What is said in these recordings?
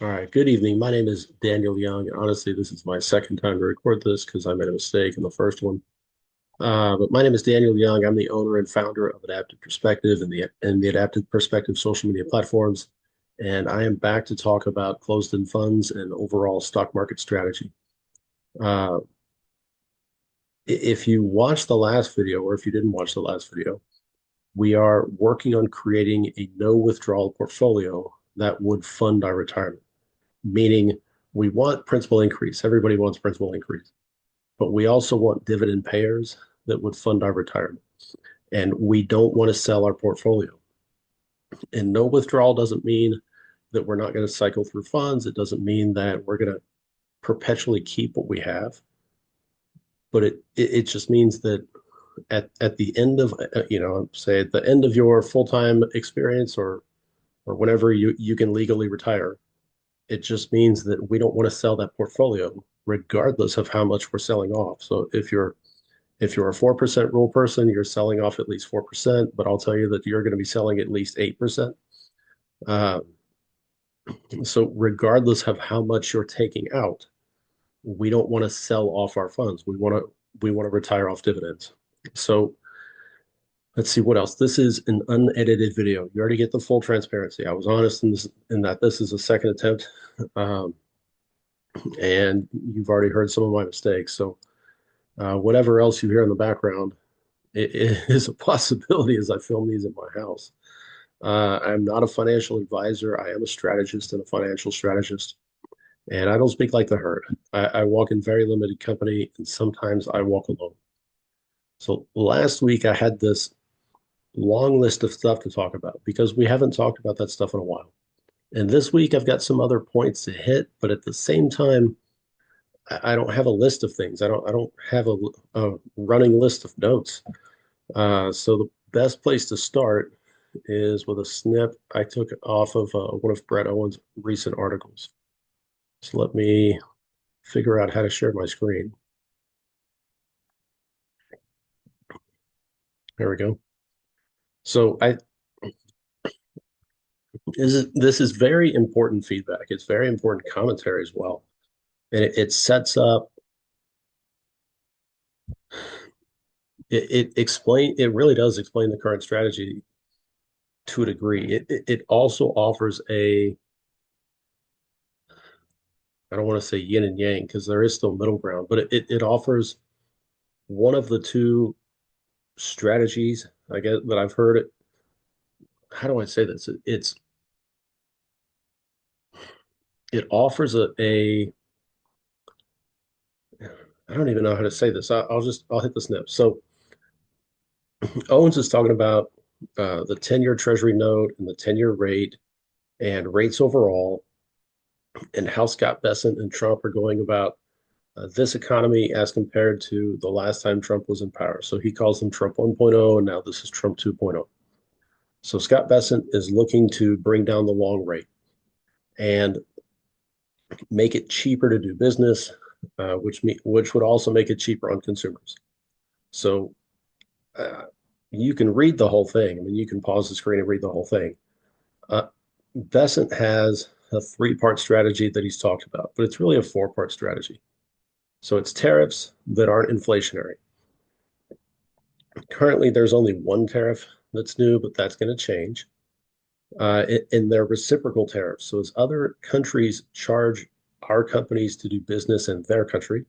All right, good evening. My name is Daniel Young. Honestly, this is my second time to record this because I made a mistake in the first one. But my name is Daniel Young. I'm the owner and founder of Adaptive Perspective and the Adaptive Perspective social media platforms. And I am back to talk about closed-end funds and overall stock market strategy. Uh, if you watched the last video, or if you didn't watch the last video, we are working on creating a no withdrawal portfolio that would fund our retirement, meaning we want principal increase. Everybody wants principal increase, but we also want dividend payers that would fund our retirement. And we don't want to sell our portfolio. And no withdrawal doesn't mean that we're not going to cycle through funds. It doesn't mean that we're going to perpetually keep what we have, but it just means that at the end of say at the end of your full-time experience or whenever you can legally retire, it just means that we don't want to sell that portfolio regardless of how much we're selling off. So if you're a 4% rule person, you're selling off at least 4%, but I'll tell you that you're going to be selling at least 8%. Uh, so regardless of how much you're taking out, we don't want to sell off our funds. We want to retire off dividends. So let's see what else. This is an unedited video. You already get the full transparency. I was honest in that this is a second attempt. Um, and you've already heard some of my mistakes. So whatever else you hear in the background, it is a possibility as I film these in my house. I'm not a financial advisor. I am a strategist and a financial strategist, and I don't speak like the herd. I walk in very limited company, and sometimes I walk alone. So last week I had this long list of stuff to talk about because we haven't talked about that stuff in a while. And this week I've got some other points to hit, but at the same time, I don't have a list of things. I don't have a running list of notes. So the best place to start is with a snip I took off of one of Brett Owen's recent articles. So let me figure out how to share my screen. There we go. So I this is very important feedback. It's very important commentary as well, and it sets up. It really does explain the current strategy to a degree. It also offers a, I don't want to say yin and yang because there is still middle ground, but it offers one of the two strategies, I guess, that I've heard it. How do I say this? It offers a I don't even know how to say this. I'll hit the snip. So Owens is talking about the 10-year Treasury note and the 10-year rate and rates overall, and how Scott Bessent and Trump are going about this economy as compared to the last time Trump was in power. So he calls them Trump 1.0, and now this is Trump 2.0. So Scott Bessent is looking to bring down the long rate and make it cheaper to do business, which would also make it cheaper on consumers. So uh, you can read the whole thing. I mean, you can pause the screen and read the whole thing. Uh, Bessent has a three-part strategy that he's talked about, but it's really a four-part strategy. So it's tariffs that aren't inflationary. Currently, there's only one tariff that's new, but that's going to change. And they're reciprocal tariffs. So as other countries charge our companies to do business in their country,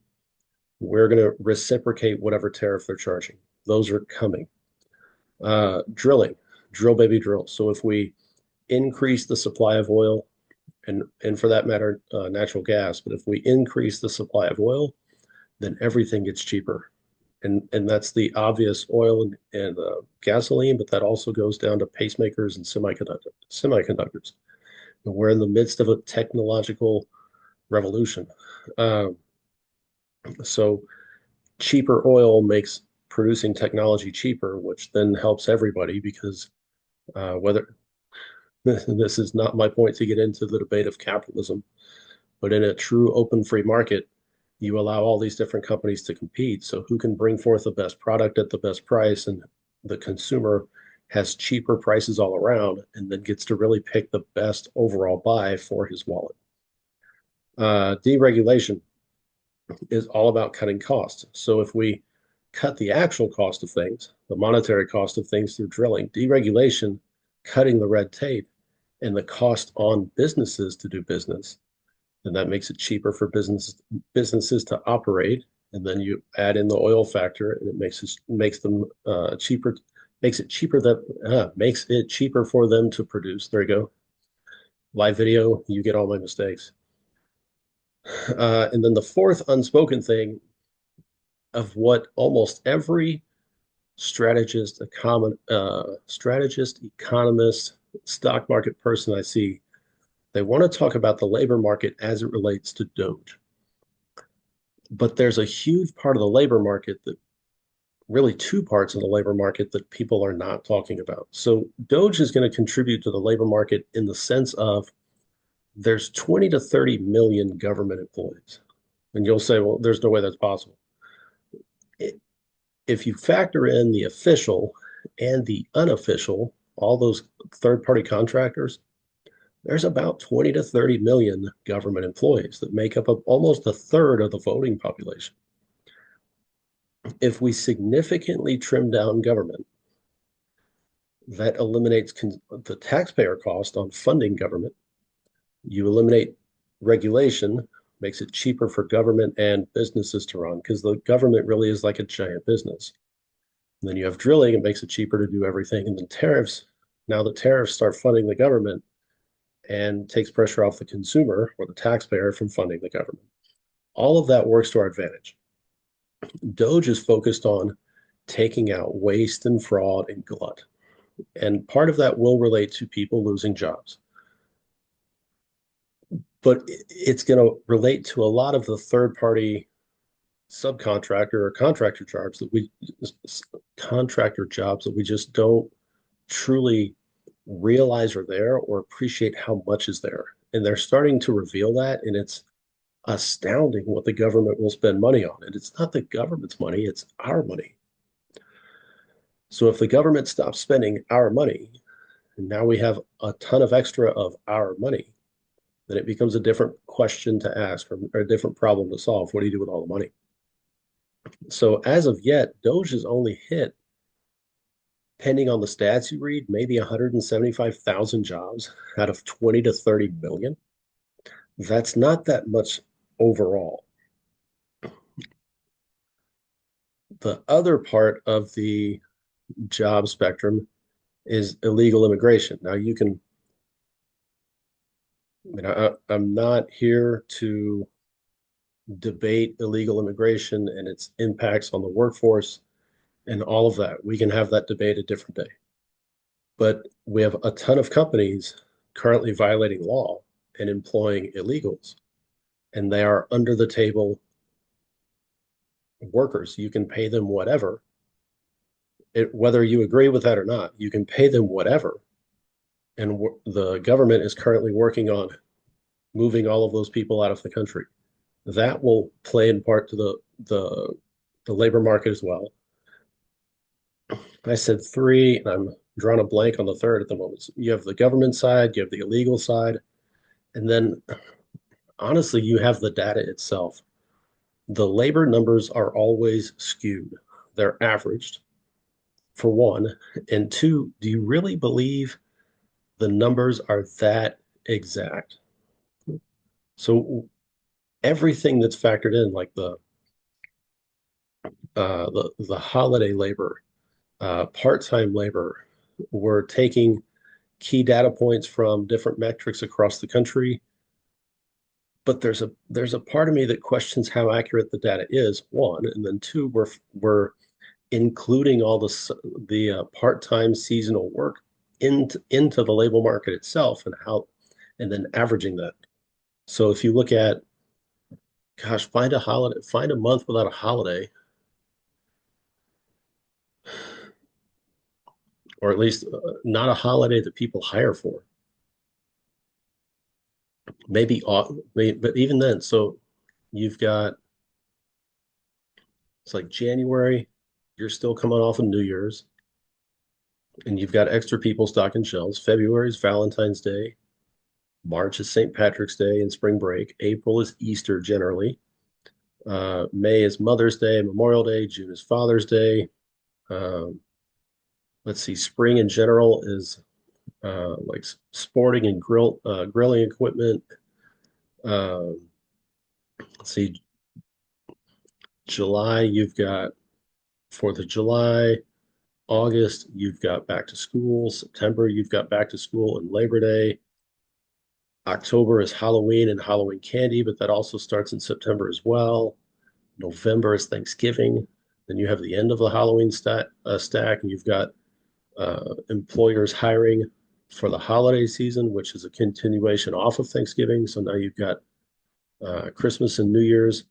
we're going to reciprocate whatever tariff they're charging. Those are coming. Drilling, drill baby drill. So if we increase the supply of oil and for that matter, natural gas, but if we increase the supply of oil, then everything gets cheaper. And that's the obvious oil and gasoline, but that also goes down to pacemakers and semiconductors. And we're in the midst of a technological revolution. Um, so cheaper oil makes producing technology cheaper, which then helps everybody because whether this is not my point to get into the debate of capitalism, but in a true open free market, you allow all these different companies to compete. So who can bring forth the best product at the best price, and the consumer has cheaper prices all around and then gets to really pick the best overall buy for his wallet. Deregulation is all about cutting costs. So if we cut the actual cost of things, the monetary cost of things through drilling, deregulation, cutting the red tape and the cost on businesses to do business, and that makes it cheaper for businesses to operate. And then you add in the oil factor, and it makes them cheaper. Makes it cheaper for them to produce. There you go. Live video. You get all my mistakes. And then the fourth unspoken thing of what almost every strategist, economist, stock market person I see, they want to talk about the labor market as it relates to Doge. But there's a huge part of the labor market that really two parts of the labor market that people are not talking about. So Doge is going to contribute to the labor market in the sense of there's 20 to 30 million government employees. And you'll say, well, there's no way that's possible. If you factor in the official and the unofficial, all those third party contractors, there's about 20 to 30 million government employees that make up almost a third of the voting population. If we significantly trim down government, that eliminates the taxpayer cost on funding government. You eliminate regulation, makes it cheaper for government and businesses to run because the government really is like a giant business. And then you have drilling, it makes it cheaper to do everything. And then tariffs, now the tariffs start funding the government and takes pressure off the consumer or the taxpayer from funding the government. All of that works to our advantage. Doge is focused on taking out waste and fraud and glut. And part of that will relate to people losing jobs. But it's going to relate to a lot of the third party subcontractor or contractor jobs that we just don't truly realize are there or appreciate how much is there. And they're starting to reveal that, and it's astounding what the government will spend money on. And it's not the government's money, it's our money. So if the government stops spending our money, and now we have a ton of extra of our money, then it becomes a different question to ask or a different problem to solve. What do you do with all the money? So as of yet, Doge has only hit, depending on the stats you read, maybe 175,000 jobs out of 20 to 30 million. That's not that much overall. The other part of the job spectrum is illegal immigration. Now you can, I'm not here to debate illegal immigration and its impacts on the workforce and all of that. We can have that debate a different day. But we have a ton of companies currently violating law and employing illegals, and they are under the table workers. You can pay them whatever. Whether you agree with that or not, you can pay them whatever. And the government is currently working on moving all of those people out of the country. That will play in part to the labor market as well. I said three, and I'm drawing a blank on the third at the moment. So you have the government side, you have the illegal side, and then honestly, you have the data itself. The labor numbers are always skewed. They're averaged, for one. And two, do you really believe the numbers are that exact? So everything that's factored in, like the holiday labor, part-time labor, we're taking key data points from different metrics across the country. But there's a part of me that questions how accurate the data is, one, and then two, we're including all the part-time seasonal work into the labor market itself and then averaging that. So if you look at, gosh, find a month without a holiday, or at least not a holiday that people hire for. Maybe, but even then, so you've got, it's like January, you're still coming off of New Year's, and you've got extra people stocking shelves. February is Valentine's Day. March is St. Patrick's Day and spring break. April is Easter generally. May is Mother's Day, Memorial Day. June is Father's Day. Um, let's see, spring in general is like sporting and grilling equipment. Um, let's see, July, you've got 4th of July. August, you've got back to school. September, you've got back to school and Labor Day. October is Halloween and Halloween candy, but that also starts in September as well. November is Thanksgiving. Then you have the end of the Halloween stack, and you've got employers hiring for the holiday season, which is a continuation off of Thanksgiving. So now you've got Christmas and New Year's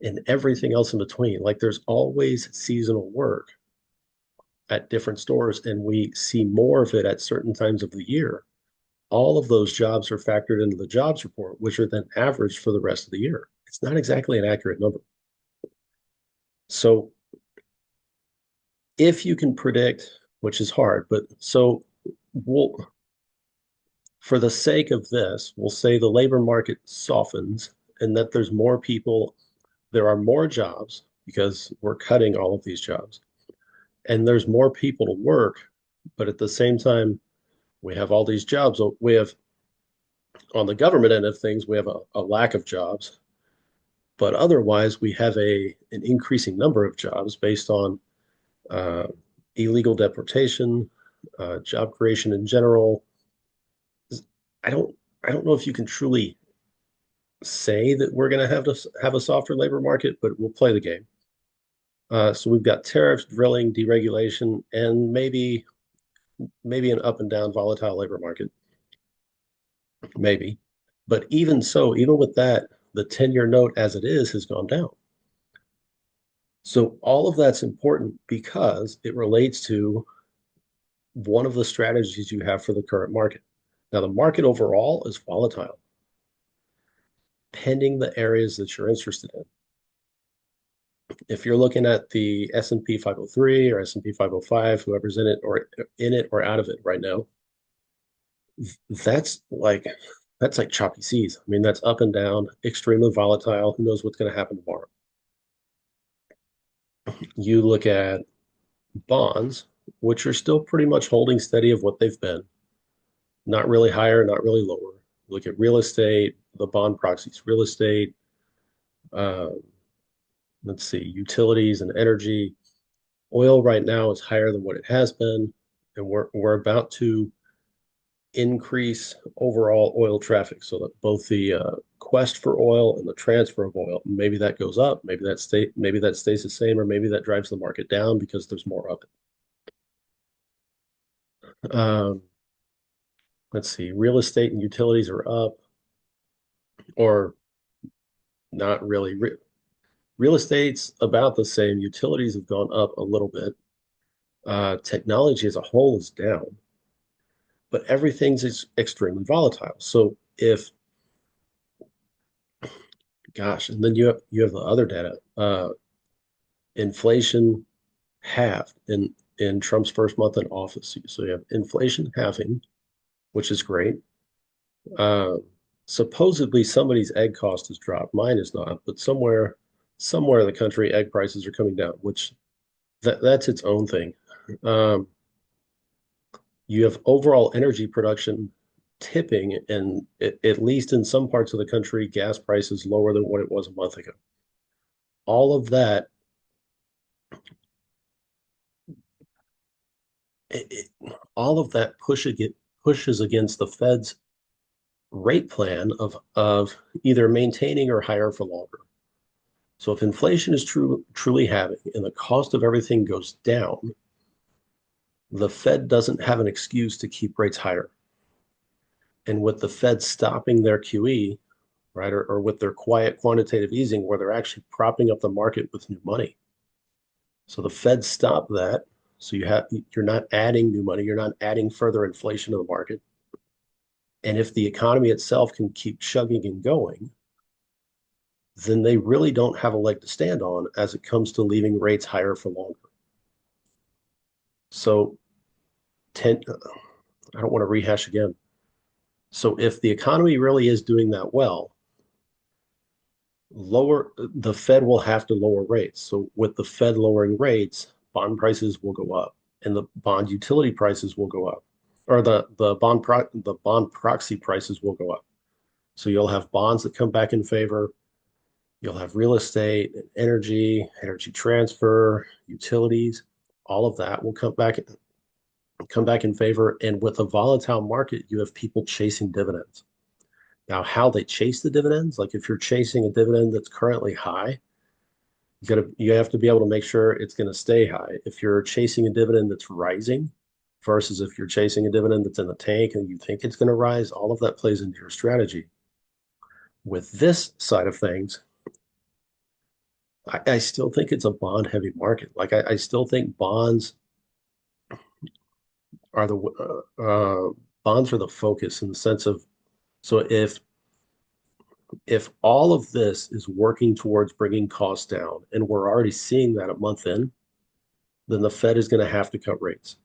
and everything else in between. Like there's always seasonal work at different stores, and we see more of it at certain times of the year. All of those jobs are factored into the jobs report, which are then averaged for the rest of the year. It's not exactly an accurate number. So if you can predict, which is hard, but so we'll, for the sake of this, we'll say the labor market softens and that there's more people, there are more jobs because we're cutting all of these jobs, and there's more people to work, but at the same time, we have all these jobs. We have on the government end of things, we have a lack of jobs, but otherwise, we have an increasing number of jobs based on uh, illegal deportation, job creation in general. I don't I don't know if you can truly say that we're going to have a softer labor market, but we'll play the game. So we've got tariffs, drilling, deregulation, and maybe an up and down volatile labor market, maybe. But even so, even with that, the 10-year note as it is has gone down. So all of that's important because it relates to one of the strategies you have for the current market. Now, the market overall is volatile, pending the areas that you're interested in. If you're looking at the S&P 503 or S&P 505, whoever's in it or out of it right now, that's like that's like choppy seas. I mean, that's up and down, extremely volatile. Who knows what's going to happen tomorrow? You look at bonds, which are still pretty much holding steady of what they've been, not really higher, not really lower. Look at real estate, the bond proxies, real estate, uh, let's see, utilities and energy. Oil right now is higher than what it has been, and we're about to increase overall oil traffic so that both the quest for oil and the transfer of oil, maybe that goes up, maybe that stays the same, or maybe that drives the market down because there's more of it. Let's see, real estate and utilities are up, or not really. Real estate's about the same. Utilities have gone up a little bit. Technology as a whole is down, but everything's extremely volatile. So if, gosh, and then you have the other data. Inflation halved in Trump's first month in office. So you have inflation halving, which is great. Uh, Supposedly somebody's egg cost has dropped. Mine is not, but somewhere in the country, egg prices are coming down, which that's its own thing. Um, you have overall energy production tipping, and at least in some parts of the country, gas prices lower than what it was a month ago. All of that, all of that pushes against the Fed's rate plan of either maintaining or higher for longer. So if inflation is truly having and the cost of everything goes down, the Fed doesn't have an excuse to keep rates higher. And with the Fed stopping their QE, right, or with their quiet quantitative easing, where they're actually propping up the market with new money. So the Fed stopped that. So you're not adding new money, you're not adding further inflation to the market. And if the economy itself can keep chugging and going, then they really don't have a leg to stand on as it comes to leaving rates higher for longer. So 10, I don't want to rehash again. So if the economy really is doing that well, lower the Fed will have to lower rates. So with the Fed lowering rates, bond prices will go up and the bond utility prices will go up. Or the bond proxy prices will go up. So you'll have bonds that come back in favor. You'll have real estate, energy transfer, utilities. All of that will come back in favor. And with a volatile market, you have people chasing dividends. Now, how they chase the dividends, like if you're chasing a dividend that's currently high, you have to be able to make sure it's going to stay high. If you're chasing a dividend that's rising versus if you're chasing a dividend that's in the tank and you think it's going to rise, all of that plays into your strategy. With this side of things, I still think it's a bond heavy market. Like I still think are the bonds are the focus in the sense of so if all of this is working towards bringing costs down, and we're already seeing that a month in, then the Fed is going to have to cut rates.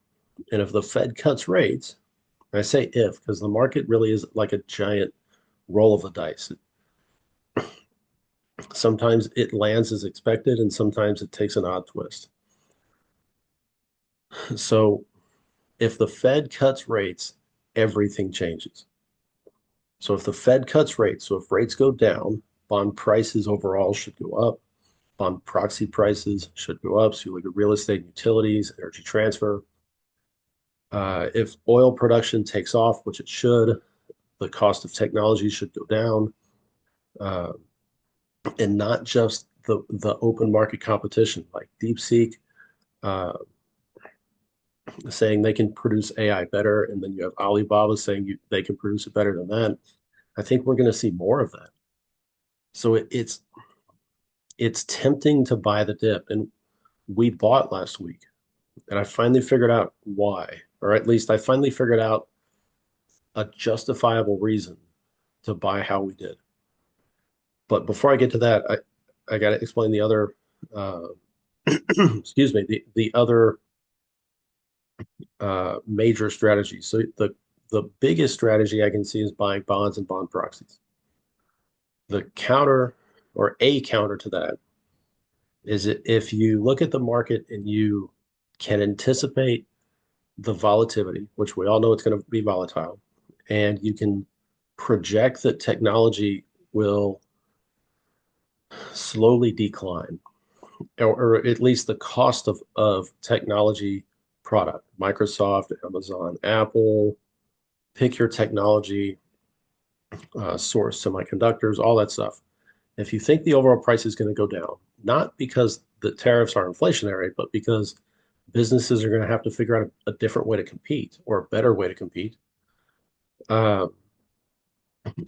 And if the Fed cuts rates, I say if because the market really is like a giant roll of the dice. Sometimes it lands as expected, and sometimes it takes an odd twist. So if the Fed cuts rates, everything changes. So if the Fed cuts rates, so if rates go down, bond prices overall should go up. Bond proxy prices should go up. So you look at real estate, utilities, energy transfer. If oil production takes off, which it should, the cost of technology should go down, uh, and not just the open market competition like DeepSeek uh, saying they can produce AI better, and then you have Alibaba saying they can produce it better than that. I think we're going to see more of that. So it's tempting to buy the dip, and we bought last week, and I finally figured out why, or at least I finally figured out a justifiable reason to buy how we did. But before I get to that, I got to explain the other, uh, excuse me, the other major strategies. So the biggest strategy I can see is buying bonds and bond proxies. The counter or a counter to that is that if you look at the market and you can anticipate the volatility, which we all know it's going to be volatile, and you can project that technology will slowly decline, or at least the cost of technology product, Microsoft, Amazon, Apple, pick your technology source, semiconductors, all that stuff. If you think the overall price is going to go down, not because the tariffs are inflationary, but because businesses are going to have to figure out a different way to compete or a better way to compete. Uh,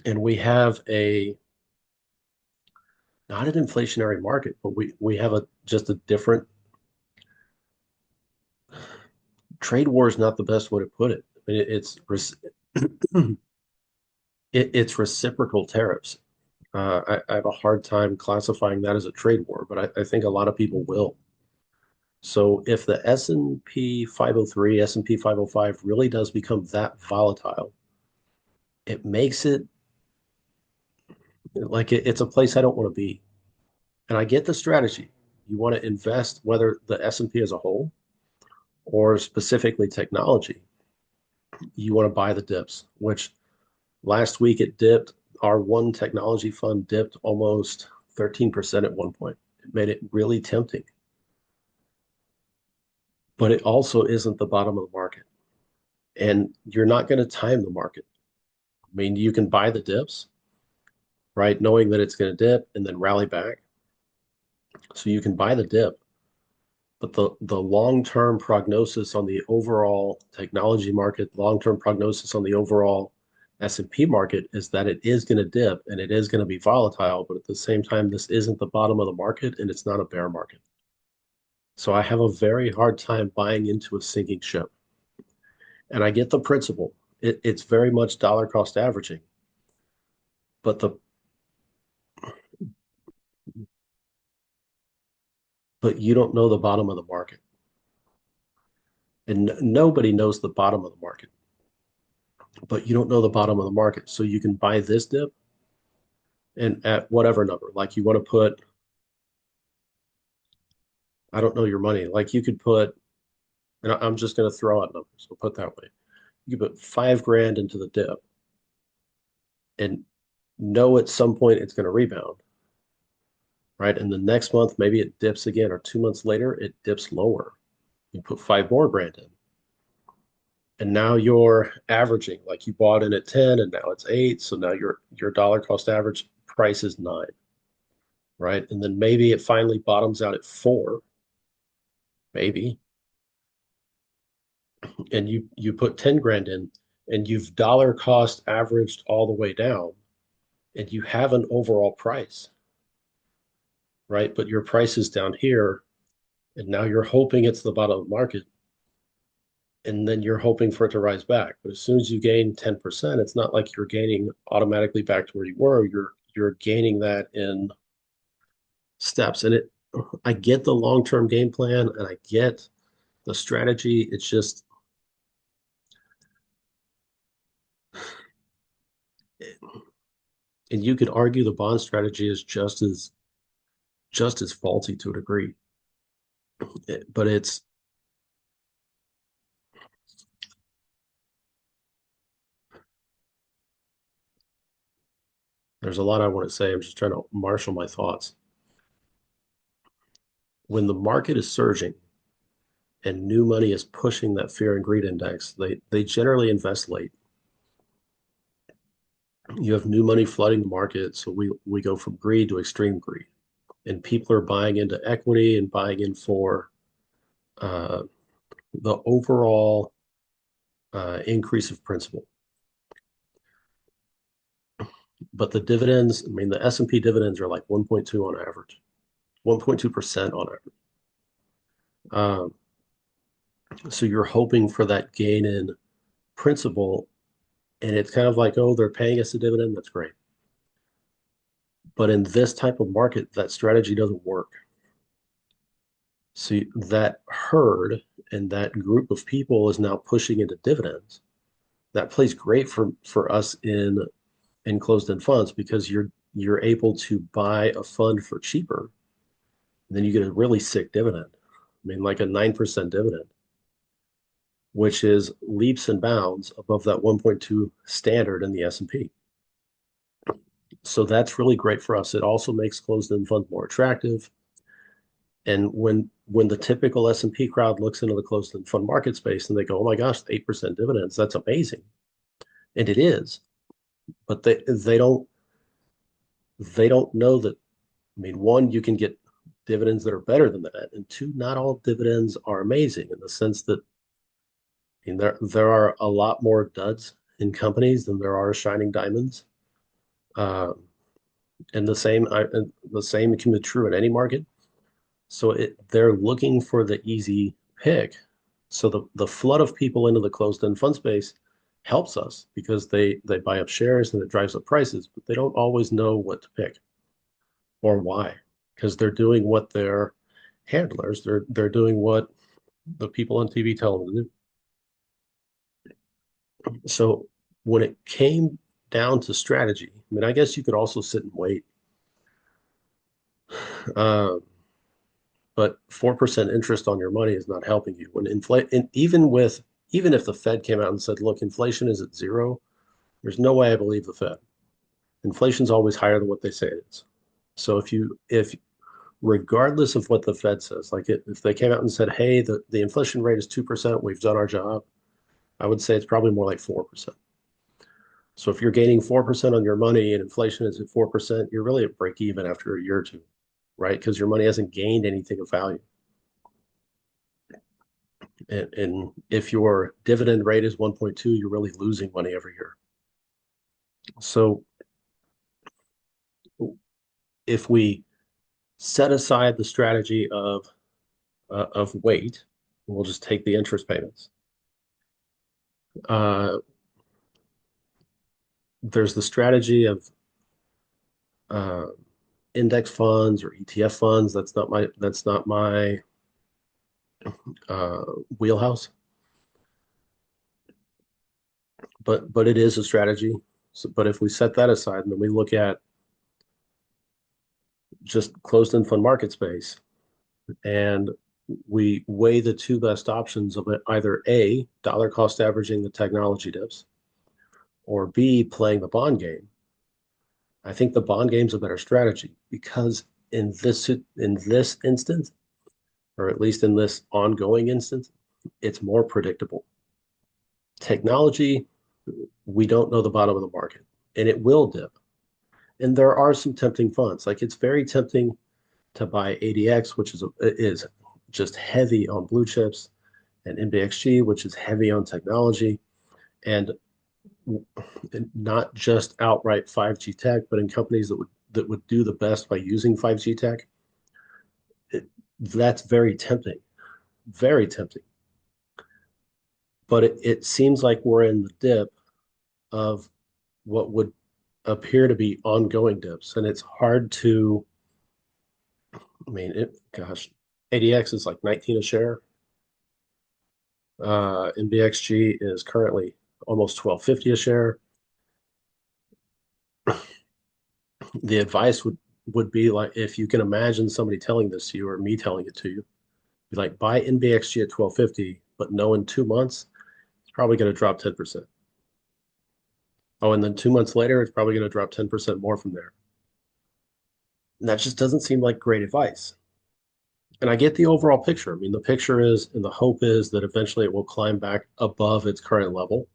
and we have a not an inflationary market, but we have a just a different trade war is not the best way to put it. I mean, it's reciprocal tariffs. I have a hard time classifying that as a trade war, but I think a lot of people will. So if the S&P 503, S&P 505 really does become that volatile, it makes it like it's a place I don't want to be. And I get the strategy. You want to invest whether the S&P as a whole or specifically technology. You want to buy the dips, which last week it dipped. Our one technology fund dipped almost 13% at one point. It made it really tempting. But it also isn't the bottom of the market. And you're not going to time the market. I mean, you can buy the dips, right? Knowing that it's going to dip and then rally back. So you can buy the dip, but the long-term prognosis on the overall technology market, long-term prognosis on the overall S&P market is that it is going to dip and it is going to be volatile, but at the same time, this isn't the bottom of the market and it's not a bear market. So I have a very hard time buying into a sinking ship. And I get the principle. It's very much dollar cost averaging, but the but you don't know the bottom of the market. And nobody knows the bottom of the market. but you don't know the bottom of the market. So you can buy this dip and at whatever number. Like you want to put, I don't know your money. Like you could put, and I'm just going to throw out numbers. So put that way. You could put 5 grand into the dip and know at some point it's going to rebound, right? And the next month, maybe it dips again, or 2 months later, it dips lower. You put 5 more grand in. And now you're averaging, like you bought in at 10 and now it's 8. So now your dollar cost average price is 9, right? And then maybe it finally bottoms out at 4, maybe. And you put 10 grand in and you've dollar cost averaged all the way down and you have an overall price, right? But your price is down here and now you're hoping it's the bottom of the market and then you're hoping for it to rise back. But as soon as you gain 10%, it's not like you're gaining automatically back to where you were. You're gaining that in steps. And it I get the long-term game plan and I get the strategy. It's just and you could argue the bond strategy is just as faulty to a degree. But there's a lot I want to say. I'm just trying to marshal my thoughts. When the market is surging and new money is pushing that fear and greed index, they generally invest late. You have new money flooding the market, so we go from greed to extreme greed, and people are buying into equity and buying in for uh, the overall increase of principal. But the dividends, I mean, the S&P dividends are like 1.2 on average, 1.2% on average. Um, so you're hoping for that gain in principal, and it's kind of like, oh, they're paying us a dividend. That's great. But in this type of market, that strategy doesn't work. So that herd and that group of people is now pushing into dividends. That plays great for us in closed-end funds because you're able to buy a fund for cheaper. And then you get a really sick dividend. I mean, like a 9% dividend, which is leaps and bounds above that 1.2 standard in the S&P. So that's really great for us. It also makes closed-end funds more attractive. And when the typical S&P crowd looks into the closed-end fund market space and they go, "Oh my gosh, 8% dividends, that's amazing." And it is, but they don't know that. I mean, one, you can get dividends that are better than that, and two, not all dividends are amazing in the sense that I mean there are a lot more duds in companies than there are shining diamonds. Um, and the same can be true in any market. So they're looking for the easy pick. So the flood of people into the closed-end fund space helps us because they buy up shares and it drives up prices, but they don't always know what to pick or why because they're doing what their handlers, they're doing what the people on TV tell them to do. So when it came down to strategy, I mean, I guess you could also sit and wait. Um, but 4% interest on your money is not helping you. When inflate, and even if the Fed came out and said, "Look, inflation is at 0," there's no way I believe the Fed. Inflation's always higher than what they say it is. So if regardless of what the Fed says, like if they came out and said, "Hey, the inflation rate is 2%, we've done our job," I would say it's probably more like 4%. So if you're gaining 4% on your money and inflation is at 4%, you're really at break even after a year or two, right? Because your money hasn't gained anything of value. And if your dividend rate is 1.2, you're really losing money every year. So if we set aside the strategy of wait, we'll just take the interest payments. Uh, there's the strategy of uh, index funds or ETF funds. That's not my uh, wheelhouse. but it is a strategy. So, but if we set that aside and then we look at just closed-end fund market space and we weigh the two best options of it, either A, dollar cost averaging the technology dips, or B, playing the bond game. I think the bond game's a better strategy because in this instance, or at least in this ongoing instance, it's more predictable. Technology, we don't know the bottom of the market, and it will dip. And there are some tempting funds. Like it's very tempting to buy ADX, which is just heavy on blue chips, and MBXG, which is heavy on technology, and not just outright 5G tech, but in companies that would do the best by using 5G tech. That's very tempting. But it seems like we're in the dip of what would appear to be ongoing dips, and it's hard to. I mean, gosh, ADX is like 19 a share. NBXG is currently almost 12.50 a share. The advice would be like if you can imagine somebody telling this to you or me telling it to you, be like buy NBXG at 12.50, but know in 2 months it's probably going to drop 10%. Oh, and then 2 months later, it's probably going to drop 10% more from there. And that just doesn't seem like great advice. And I get the overall picture. I mean, the picture is, and the hope is that eventually it will climb back above its current level.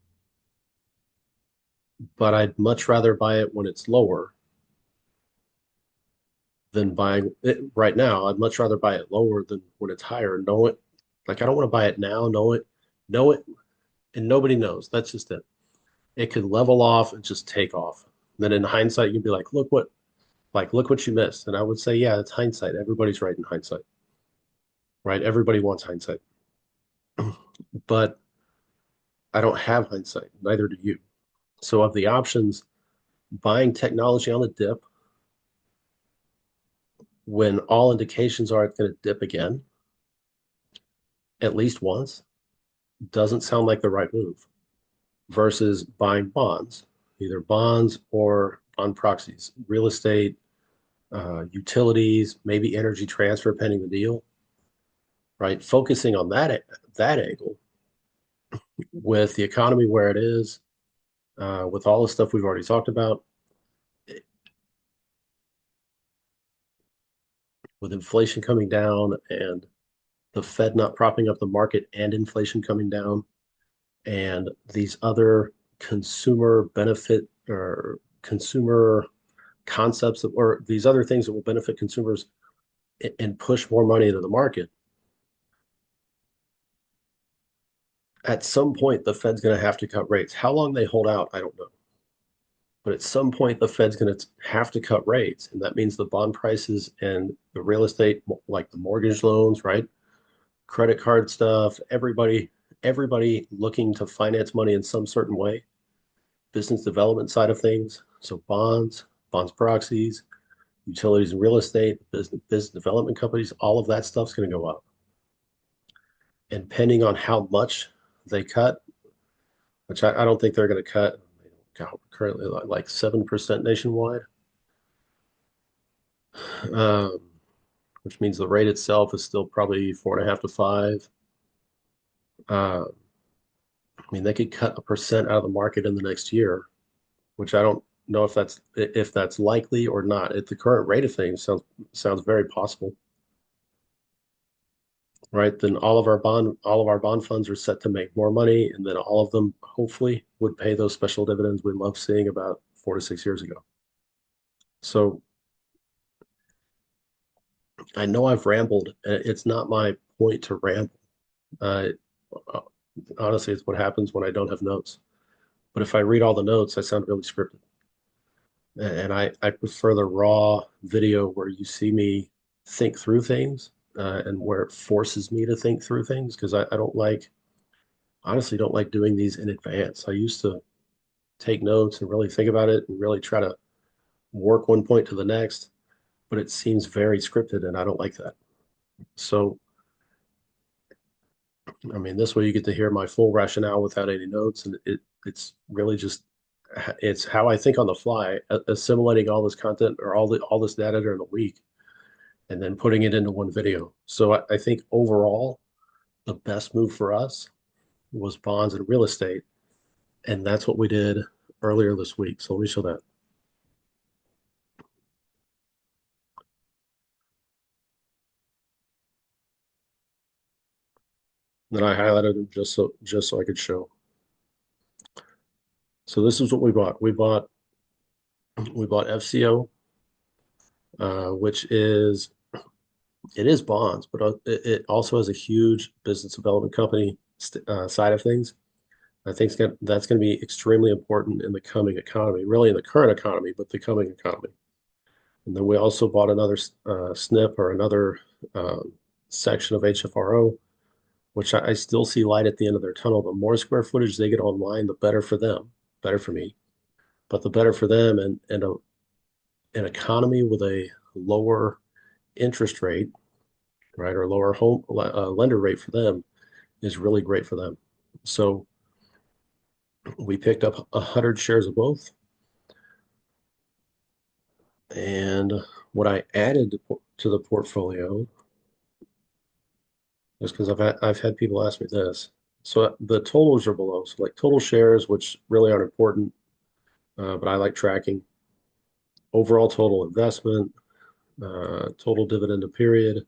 But I'd much rather buy it when it's lower than buying it right now. I'd much rather buy it lower than when it's higher. Know it. Like I don't want to buy it now. Know it, and nobody knows. That's just it. It could level off and just take off. Then in hindsight, you'd be look what you missed. And I would say, yeah, it's hindsight. Everybody's right in hindsight, right? Everybody wants hindsight, but I don't have hindsight. Neither do you. So of the options, buying technology on the dip when all indications are it's going to dip again at least once doesn't sound like the right move versus buying bonds, either bonds or on proxies, real estate, utilities, maybe energy transfer pending the deal, right? Focusing on that angle with the economy where it is, with all the stuff we've already talked about, with inflation coming down and the Fed not propping up the market and inflation coming down, and these other consumer benefit or consumer concepts that, or these other things that will benefit consumers and push more money into the market. At some point, the Fed's going to have to cut rates. How long they hold out, I don't know. But at some point, the Fed's going to have to cut rates. And that means the bond prices and the real estate, like the mortgage loans, right? Credit card stuff, everybody looking to finance money in some certain way, business development side of things. So bonds proxies, utilities and real estate, business development companies, all of that stuff's going to go up. And depending on how much they cut, which I don't think they're going to cut, currently like 7% nationwide, um, which means the rate itself is still probably 4.5 to 5. Uh, I mean, they could cut 1% out of the market in the next year, which I don't know if that's likely or not. At the current rate of things, sounds very possible, right? Then all of our bond funds are set to make more money, and then all of them hopefully would pay those special dividends we love seeing about 4 to 6 years ago. So I know I've rambled. It's not my point to ramble. Uh, Honestly, it's what happens when I don't have notes. But if I read all the notes, I sound really scripted. And I prefer the raw video where you see me think through things, and where it forces me to think through things because I don't like, honestly, don't like doing these in advance. I used to take notes and really think about it and really try to work one point to the next, but it seems very scripted and I don't like that. So, I mean, this way you get to hear my full rationale without any notes, and It's really just it's how I think on the fly, assimilating all this content or all this data during the week, and then putting it into one video. So I think overall, the best move for us was bonds and real estate, and that's what we did earlier this week. So let me show that. Then I highlighted them just so I could show. So this is what we bought. We bought FCO, which is it is bonds, but it also has a huge business development company side of things. I think that's going to be extremely important in the coming economy, really in the current economy, but the coming economy. And then we also bought another SNP or another section of HFRO, which I still see light at the end of their tunnel. The more square footage they get online, the better for them, better for me, but the better for them and an economy with a lower interest rate, right, or lower home lender rate for them is really great for them. So we picked up 100 shares of both. And what I added to the portfolio, just because I've had people ask me this. So the totals are below. So like total shares, which really aren't important, but I like tracking. Overall total investment, total dividend a period,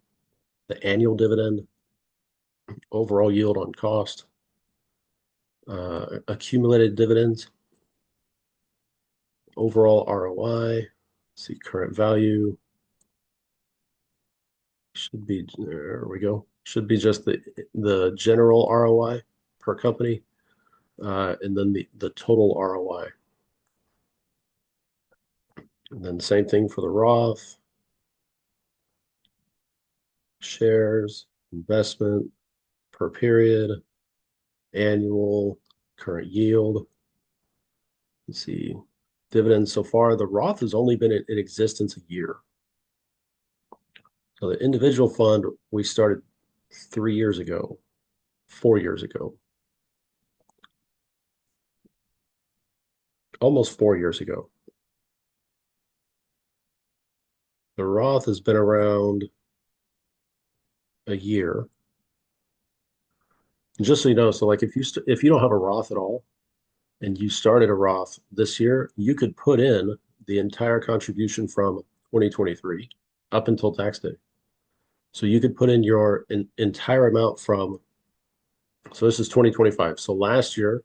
the annual dividend, overall yield on cost, accumulated dividends, overall ROI, see current value, should be, there we go. Should be just the general ROI per company, and then the total ROI. And then same thing for the Roth, shares, investment per period, annual, current yield. Let's see, dividends so far. The Roth has only been in existence a year. So the individual fund we started 3 years ago, 4 years ago, almost 4 years ago. The Roth has been around a year. And just so you know, so like if you don't have a Roth at all and you started a Roth this year, you could put in the entire contribution from 2023 up until tax day. So you could put in your entire amount from, so this is 2025. So last year,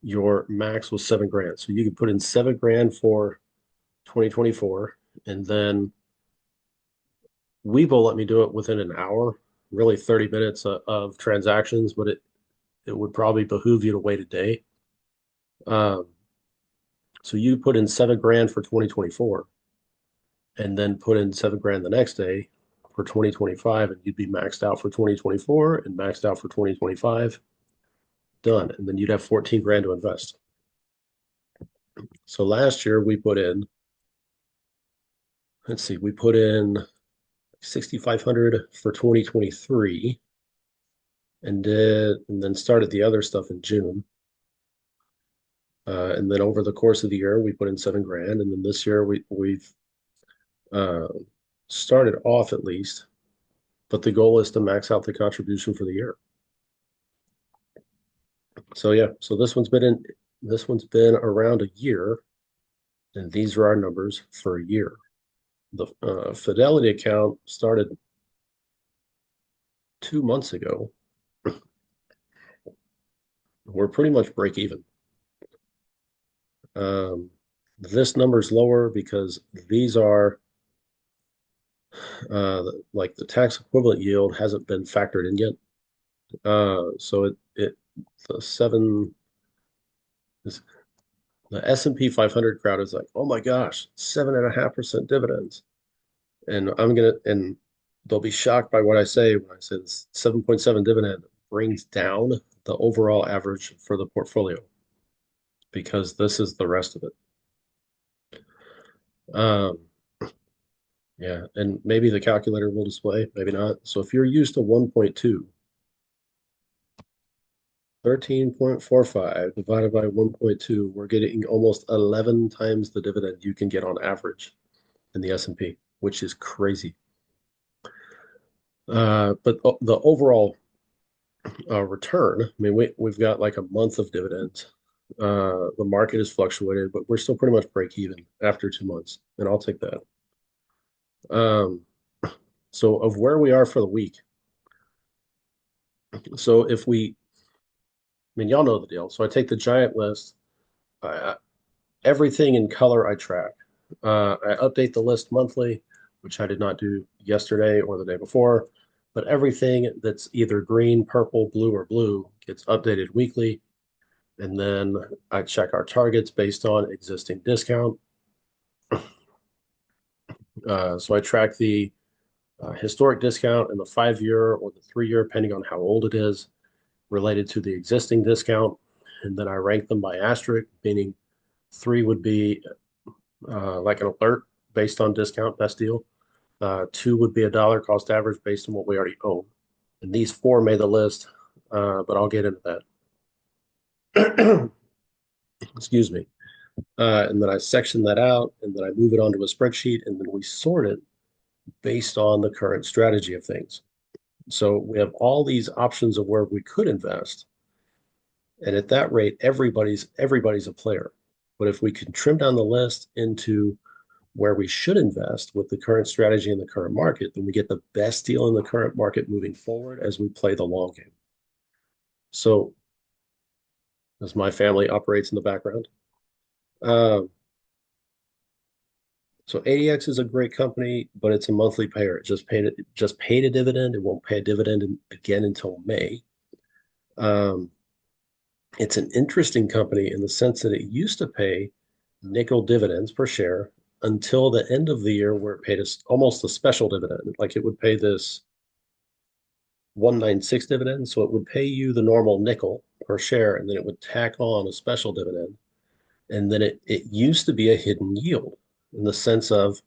your max was 7 grand. So you could put in 7 grand for 2024. And then Webull let me do it within an hour, really 30 minutes of transactions, but it would probably behoove you to wait a day. Um, so you put in 7 grand for 2024 and then put in 7 grand the next day for 2025, and you'd be maxed out for 2024 and maxed out for 2025. Done. And then you'd have 14 grand to invest. So last year we put in, let's see, we put in 6,500 for 2023 and then started the other stuff in June. And then over the course of the year, we put in 7 grand. And then this year we've uh, started off at least, but the goal is to max out the contribution for the year. So yeah, so this one's been around a year, and these are our numbers for a year. The Fidelity account started 2 months ago. We're pretty much break even. Um, this number is lower because these are like the tax equivalent yield hasn't been factored in yet. So the seven is the S&P 500 crowd is like, oh my gosh, 7.5% dividends. And they'll be shocked by what I say when I say this 7.7 dividend brings down the overall average for the portfolio because this is the rest of it. Um, yeah, and maybe the calculator will display, maybe not. So if you're used to 1.2, 13.45 divided by 1.2, we're getting almost 11 times the dividend you can get on average in the S&P, which is crazy. But the overall return, I mean, we've got like a month of dividends. The market has fluctuated, but we're still pretty much break even after 2 months, and I'll take that. Um, so of where we are for the week. So I mean, y'all know the deal. So I take the giant list. I, Everything in color I track. I update the list monthly, which I did not do yesterday or the day before, but everything that's either green, purple, blue, or blue gets updated weekly. And then I check our targets based on existing discount. So I track the historic discount and the 5 year or the 3 year, depending on how old it is, related to the existing discount. And then I rank them by asterisk, meaning three would be like an alert based on discount, best deal. Two would be a dollar cost average based on what we already own. And these four made the list, but I'll get into that. Excuse me. And then I section that out, and then I move it onto a spreadsheet, and then we sort it based on the current strategy of things. So we have all these options of where we could invest, and at that rate, everybody's a player. But if we can trim down the list into where we should invest with the current strategy in the current market, then we get the best deal in the current market moving forward as we play the long game. So, as my family operates in the background, uh, so ADX is a great company, but it's a monthly payer. It just paid a dividend. It won't pay a dividend again until May. Um, it's an interesting company in the sense that it used to pay nickel dividends per share until the end of the year, where it paid us almost a special dividend. Like it would pay this 196 dividend. So it would pay you the normal nickel per share, and then it would tack on a special dividend. And then it used to be a hidden yield in the sense of,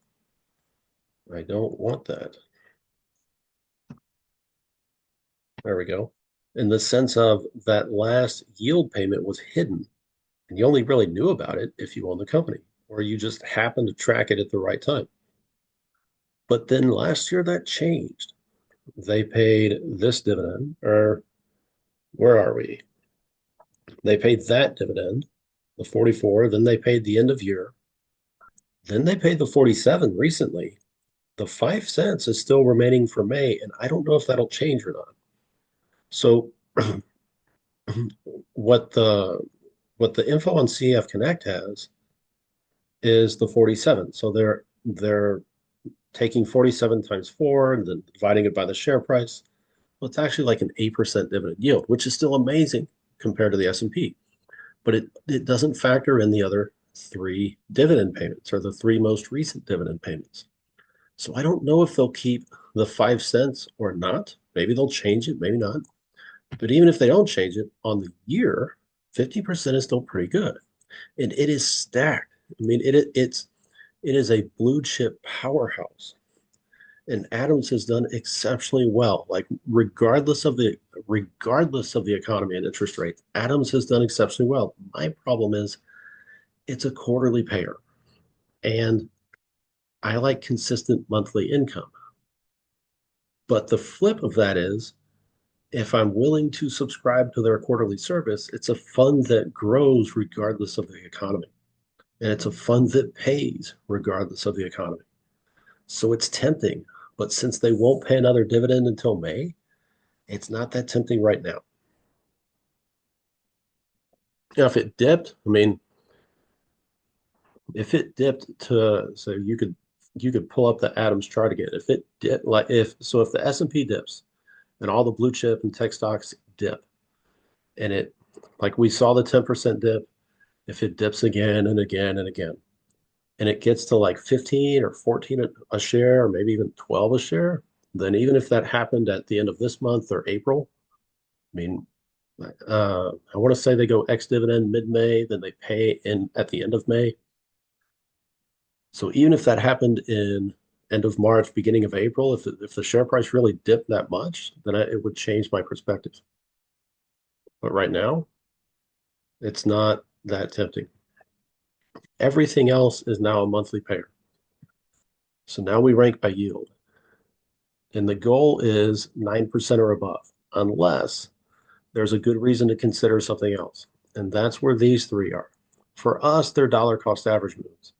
I don't want that. There we go. In the sense of that last yield payment was hidden, and you only really knew about it if you own the company, or you just happened to track it at the right time. But then last year that changed. They paid this dividend, or where are we? They paid that dividend, the 44, then they paid the end of year. Then they paid the 47 recently. The 5 cents is still remaining for May, and I don't know if that'll change or not. So what the what the info on CF Connect has is the 47. So they're taking 47 times 4 and then dividing it by the share price. Well, it's actually like an 8% dividend yield, which is still amazing compared to the S&P. But it doesn't factor in the other three dividend payments or the three most recent dividend payments. So I don't know if they'll keep the 5 cents or not. Maybe they'll change it, maybe not. But even if they don't change it on the year, 50% is still pretty good. And it is stacked. I mean, it is a blue chip powerhouse. And Adams has done exceptionally well. Like regardless of the economy and interest rates, Adams has done exceptionally well. My problem is it's a quarterly payer. And I like consistent monthly income. But the flip of that is if I'm willing to subscribe to their quarterly service, it's a fund that grows regardless of the economy. And it's a fund that pays regardless of the economy. So it's tempting. But since they won't pay another dividend until May, it's not that tempting right now. Now, if it dipped, I mean, if it dipped to, so you could pull up the Adams chart again. If it dipped, if the S&P dips and all the blue chip and tech stocks dip, and it like we saw the 10% dip, if it dips again and again and again, and it gets to like 15 or 14 a share, or maybe even 12 a share, then even if that happened at the end of this month or April, I mean, I want to say they go ex dividend mid-May, then they pay in at the end of May. So even if that happened in end of March, beginning of April, if the share price really dipped that much, then it would change my perspective. But right now, it's not that tempting. Everything else is now a monthly payer. So now we rank by yield. And the goal is 9% or above, unless there's a good reason to consider something else. And that's where these three are. For us, they're dollar cost average moves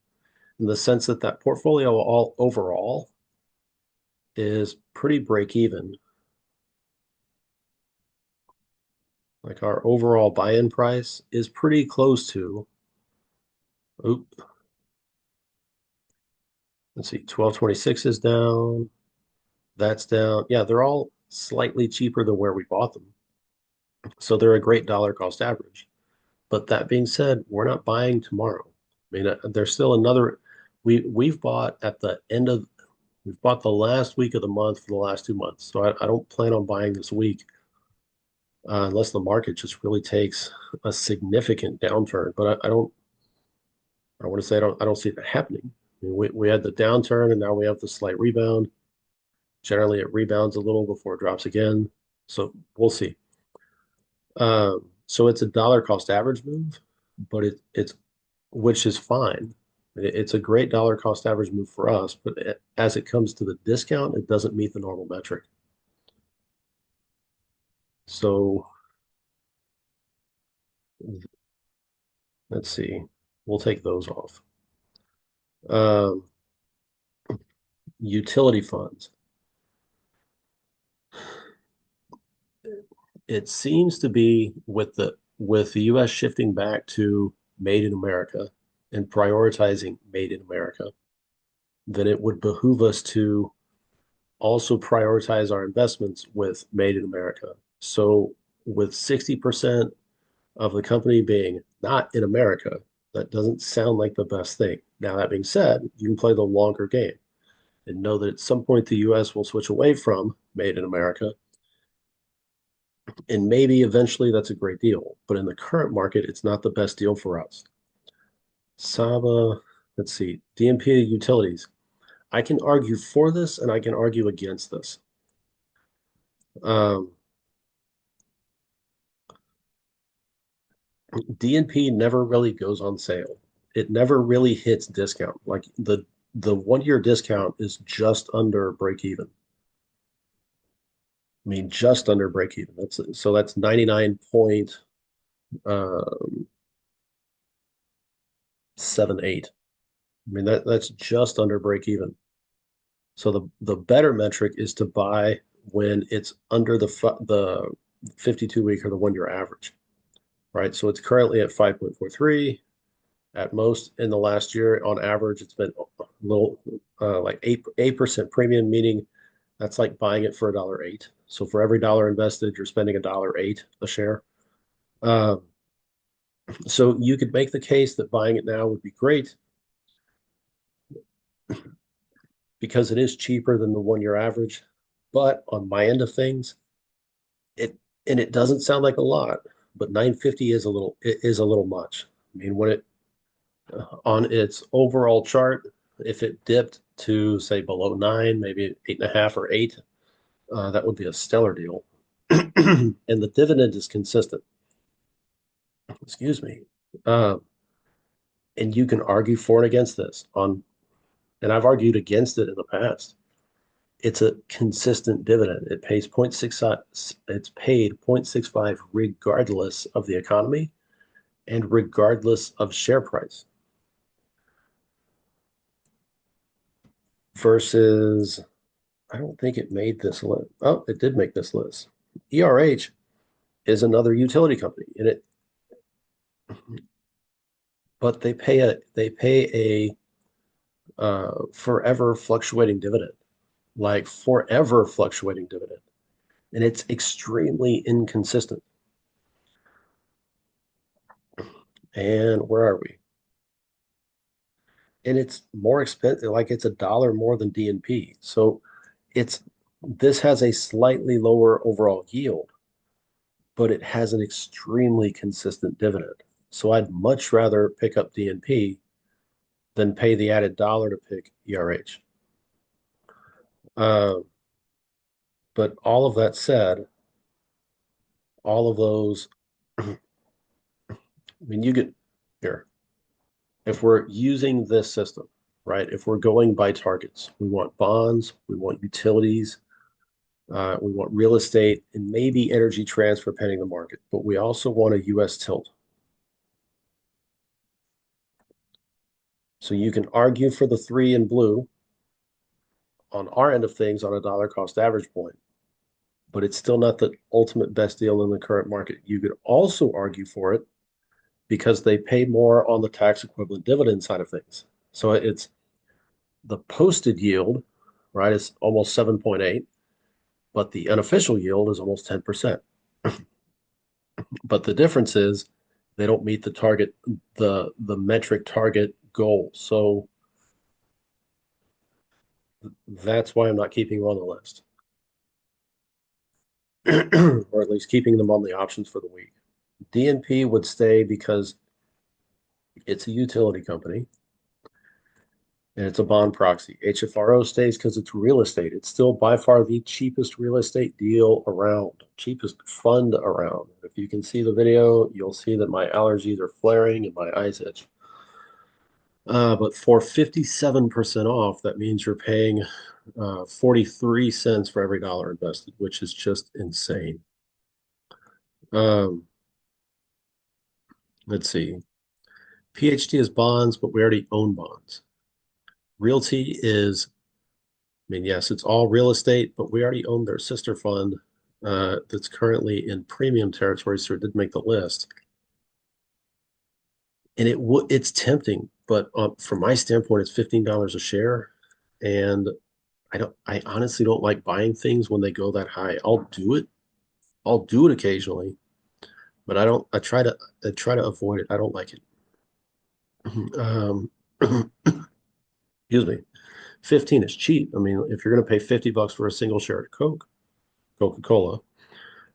in the sense that that portfolio all overall is pretty break even. Like our overall buy-in price is pretty close to, oop, let's see, 1226 is down. That's down. Yeah, they're all slightly cheaper than where we bought them. So they're a great dollar cost average. But that being said, we're not buying tomorrow. I mean, there's still another. We've bought at the end of we've bought the last week of the month for the last 2 months. So I don't plan on buying this week unless the market just really takes a significant downturn. But I don't. I want to say I don't see that happening. I mean, we had the downturn and now we have the slight rebound. Generally, it rebounds a little before it drops again. So we'll see. So it's a dollar cost average move, but it's which is fine. It's a great dollar cost average move for us, but as it comes to the discount, it doesn't meet the normal metric. So let's see. We'll take those off. Um, Utility funds. It seems to be with the US shifting back to made in America and prioritizing made in America, then it would behoove us to also prioritize our investments with made in America. So with 60% of the company being not in America, that doesn't sound like the best thing. Now, that being said, you can play the longer game and know that at some point the US will switch away from made in America. And maybe eventually that's a great deal. But in the current market, it's not the best deal for us. Saba, let's see, DMP utilities. I can argue for this and I can argue against this. Um, DNP never really goes on sale. It never really hits discount. Like the 1 year discount is just under break even. I mean, just under break even. That's 99 point 78. I mean that's just under break even. So the better metric is to buy when it's under the 52 week or the 1 year average, right? So it's currently at 5.43. At most in the last year, on average, it's been a little like 8% premium, meaning that's like buying it for $1.08. So for every dollar invested, you're spending $1.08 a share. Uh, so you could make the case that buying it now would be great because it is cheaper than the 1 year average. But on my end of things, it and it doesn't sound like a lot, but 950 is a little much. I mean, when it on its overall chart, if it dipped to say below 9, maybe 8.5 or 8, that would be a stellar deal. And the dividend is consistent. Excuse me. Uh, and you can argue for and against this and I've argued against it in the past. It's a consistent dividend. It pays 0.6, it's paid 0.65 regardless of the economy and regardless of share price. Versus, I don't think it made this list. Oh, it did make this list. ERH is another utility company, and it but they pay a forever fluctuating dividend, like forever fluctuating dividend, and it's extremely inconsistent. And where are we? And it's more expensive, like it's $1 more than DNP. So it's this has a slightly lower overall yield, but it has an extremely consistent dividend. So I'd much rather pick up DNP than pay the added dollar to pick ERH. Uh, but all of that said, all of those I mean, you get here. If we're using this system, right? If we're going by targets, we want bonds, we want utilities, we want real estate, and maybe energy transfer pending the market. But we also want a U.S. tilt. So you can argue for the three in blue on our end of things on a dollar cost average point, but it's still not the ultimate best deal in the current market. You could also argue for it because they pay more on the tax equivalent dividend side of things. So it's the posted yield, right, is almost 7.8, but the unofficial yield is almost 10%. But the difference is they don't meet the target, the metric target goal. So that's why I'm not keeping them on the list, or at least keeping them on the options for the week. DNP would stay because it's a utility company and it's a bond proxy. HFRO stays because it's real estate. It's still by far the cheapest real estate deal around, cheapest fund around. If you can see the video, you'll see that my allergies are flaring and my eyes itch. But for 57% off, that means you're paying 43 cents for every dollar invested, which is just insane. Um, let's see. PhD is bonds, but we already own bonds. Realty is, I mean, yes, it's all real estate, but we already own their sister fund that's currently in premium territory, so it did make the list. And it's tempting, but from my standpoint, it's $15 a share, and I honestly don't like buying things when they go that high. I'll do it occasionally, but I don't. I try to avoid it. I don't like it. Um, excuse me. 15 is cheap. I mean, if you're going to pay $50 for a single share of Coca-Cola, I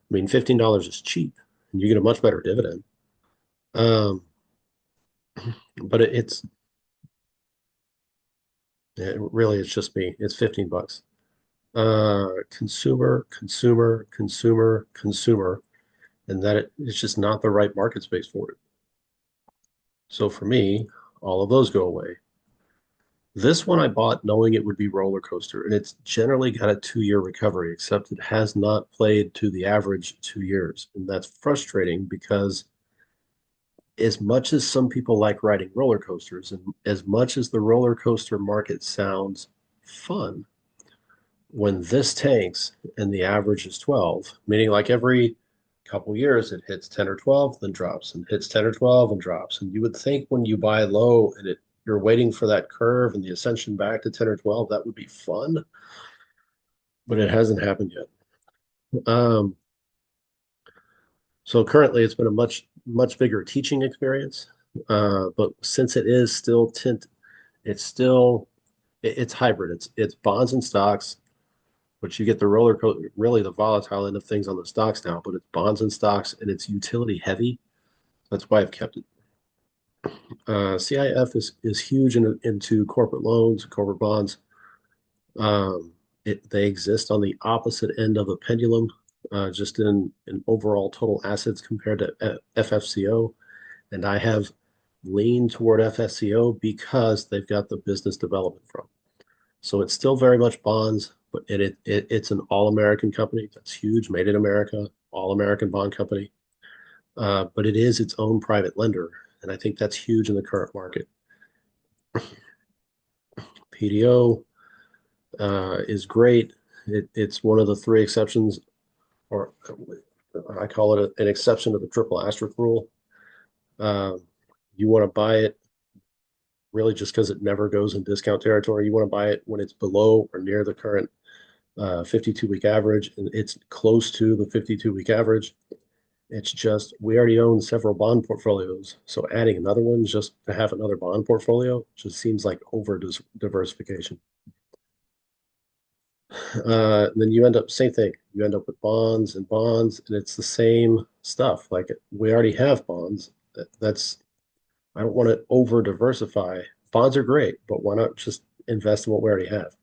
mean, $15 is cheap, and you get a much better dividend. Um, but it's just me. It's 15 bucks. Consumer, and it's just not the right market space for it. So for me, all of those go away. This one I bought knowing it would be roller coaster, and it's generally got a 2 year recovery, except it has not played to the average 2 years. And that's frustrating because as much as some people like riding roller coasters, and as much as the roller coaster market sounds fun, when this tanks and the average is 12, meaning like every couple years it hits 10 or 12, then drops, and hits 10 or 12 and drops. And you would think when you buy low and you're waiting for that curve and the ascension back to 10 or 12, that would be fun, but it hasn't happened yet. So currently it's been a much bigger teaching experience. But since it is still it's still it's hybrid. It's bonds and stocks, but you get the roller coaster, really the volatile end of things on the stocks now, but it's bonds and stocks and it's utility heavy. That's why I've kept it. CIF is huge into corporate loans, corporate bonds. They exist on the opposite end of the pendulum, just in overall total assets compared to FFCO. And I have leaned toward FSCO because they've got the business development from. So it's still very much bonds, but it's an all-American company. That's huge, made in America, all-American bond company. But it is its own private lender, and I think that's huge in the current market. PDO is great. It's one of the three exceptions, or I call it an exception to the triple asterisk rule. Uh, you want to buy it really just because it never goes in discount territory. You want to buy it when it's below or near the current 52-week average, and it's close to the 52-week average. It's just we already own several bond portfolios, so adding another one just to have another bond portfolio just seems like over diversification. Then you end up same thing. You end up with bonds, and it's the same stuff. Like we already have bonds. That's I don't want to over diversify. Bonds are great, but why not just invest in what we already have?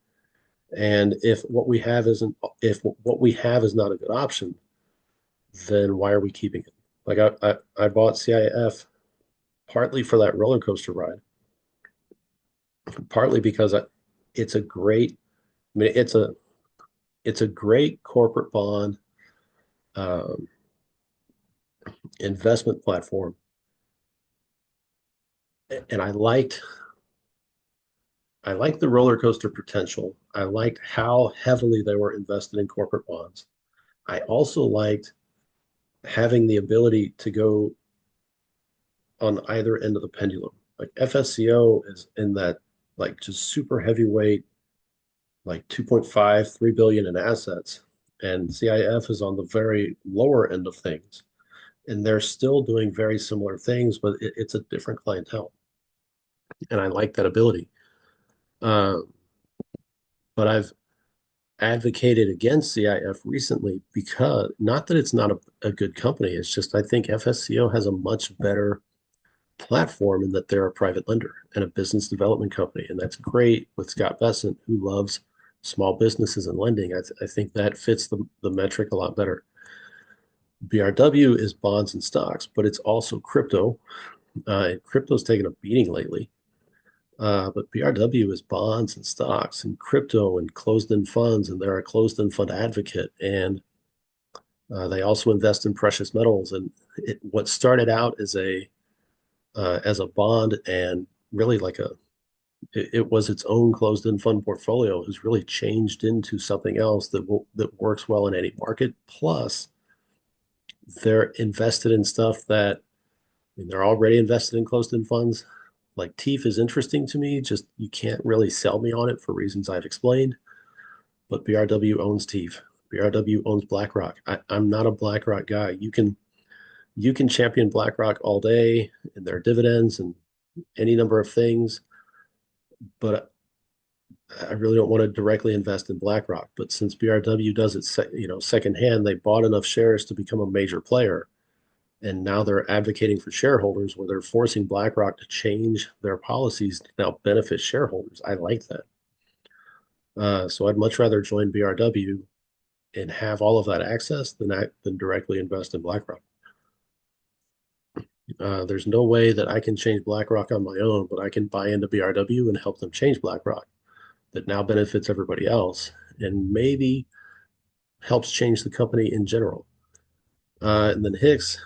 And if what we have is not a good option, then why are we keeping it? Like I bought CIF partly for that roller coaster ride, partly because it's a great, I mean, it's a great corporate bond um, investment platform, and I liked the roller coaster potential. I liked how heavily they were invested in corporate bonds. I also liked having the ability to go on either end of the pendulum. Like FSCO is in that like just super heavyweight, like 2.5, 3 billion in assets. And CIF is on the very lower end of things. And they're still doing very similar things, but it's a different clientele. And I like that ability. Uh, but I've advocated against CIF recently because not that it's not a good company, it's just I think FSCO has a much better platform in that they're a private lender and a business development company. And that's great with Scott Bessent, who loves small businesses and lending. I think that fits the metric a lot better. BRW is bonds and stocks, but it's also crypto. And crypto's taken a beating lately. But BRW is bonds and stocks and crypto and closed-end funds, and they're a closed-end fund advocate. And they also invest in precious metals. And what started out as a bond and really like it was its own closed-end fund portfolio has really changed into something else that works well in any market. Plus, they're invested in stuff that I mean, they're already invested in closed-end funds. Like TIF is interesting to me, just you can't really sell me on it for reasons I've explained. But BRW owns TIF. BRW owns BlackRock. I'm not a BlackRock guy. You can champion BlackRock all day and their dividends and any number of things, but I really don't want to directly invest in BlackRock. But since BRW does it, secondhand, they bought enough shares to become a major player, and now they're advocating for shareholders, where they're forcing BlackRock to change their policies to now benefit shareholders. I like that. So I'd much rather join BRW and have all of that access than directly invest in BlackRock. There's no way that I can change BlackRock on my own, but I can buy into BRW and help them change BlackRock. That now benefits everybody else and maybe helps change the company in general. And then Hicks,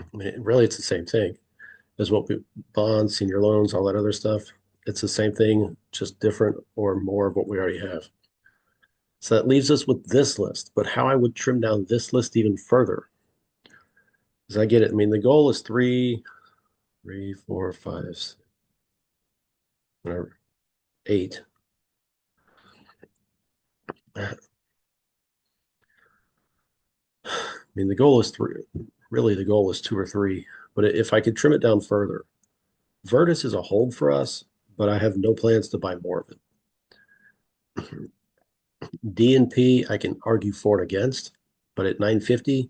I mean, really, it's the same thing as what we bonds, senior loans, all that other stuff. It's the same thing, just different or more of what we already have. So that leaves us with this list. But how I would trim down this list even further is I get it. I mean, the goal is three, four, five, whatever, eight. I mean, the goal is three. Really, the goal is two or three. But if I could trim it down further, Virtus is a hold for us, but I have no plans to buy more of it. D&P, I can argue for and against, but at 950,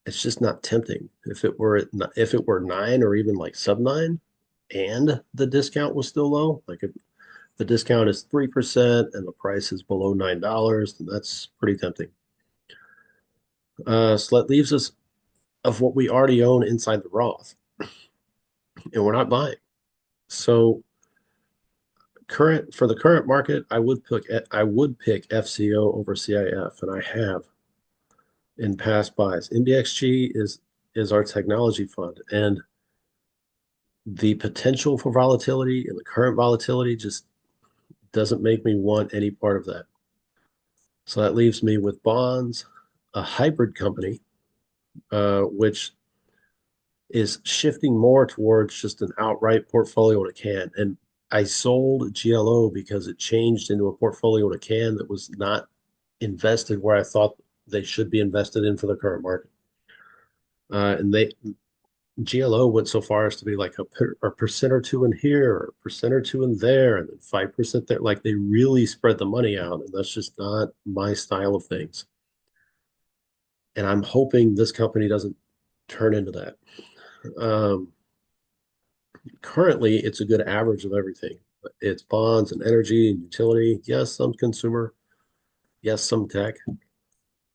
it's just not tempting. If it were nine or even like sub nine, and the discount was still low, like if the discount is 3% and the price is below $9, then that's pretty tempting. So that leaves us of what we already own inside the Roth, and we're not buying. So current for the current market, I would pick FCO over CIF, and I have in past buys. MBXG is our technology fund, and the potential for volatility and the current volatility just doesn't make me want any part of that. So that leaves me with bonds, a hybrid company, which is shifting more towards just an outright portfolio in a can. And I sold GLO because it changed into a portfolio in a can that was not invested where I thought they should be invested in for the current market. And GLO went so far as to be like a percent or two in here, or a percent or two in there, and then 5% there. Like they really spread the money out, and that's just not my style of things. And I'm hoping this company doesn't turn into that. Um, Currently, it's a good average of everything. It's bonds and energy and utility. Yes, some consumer. Yes, some tech.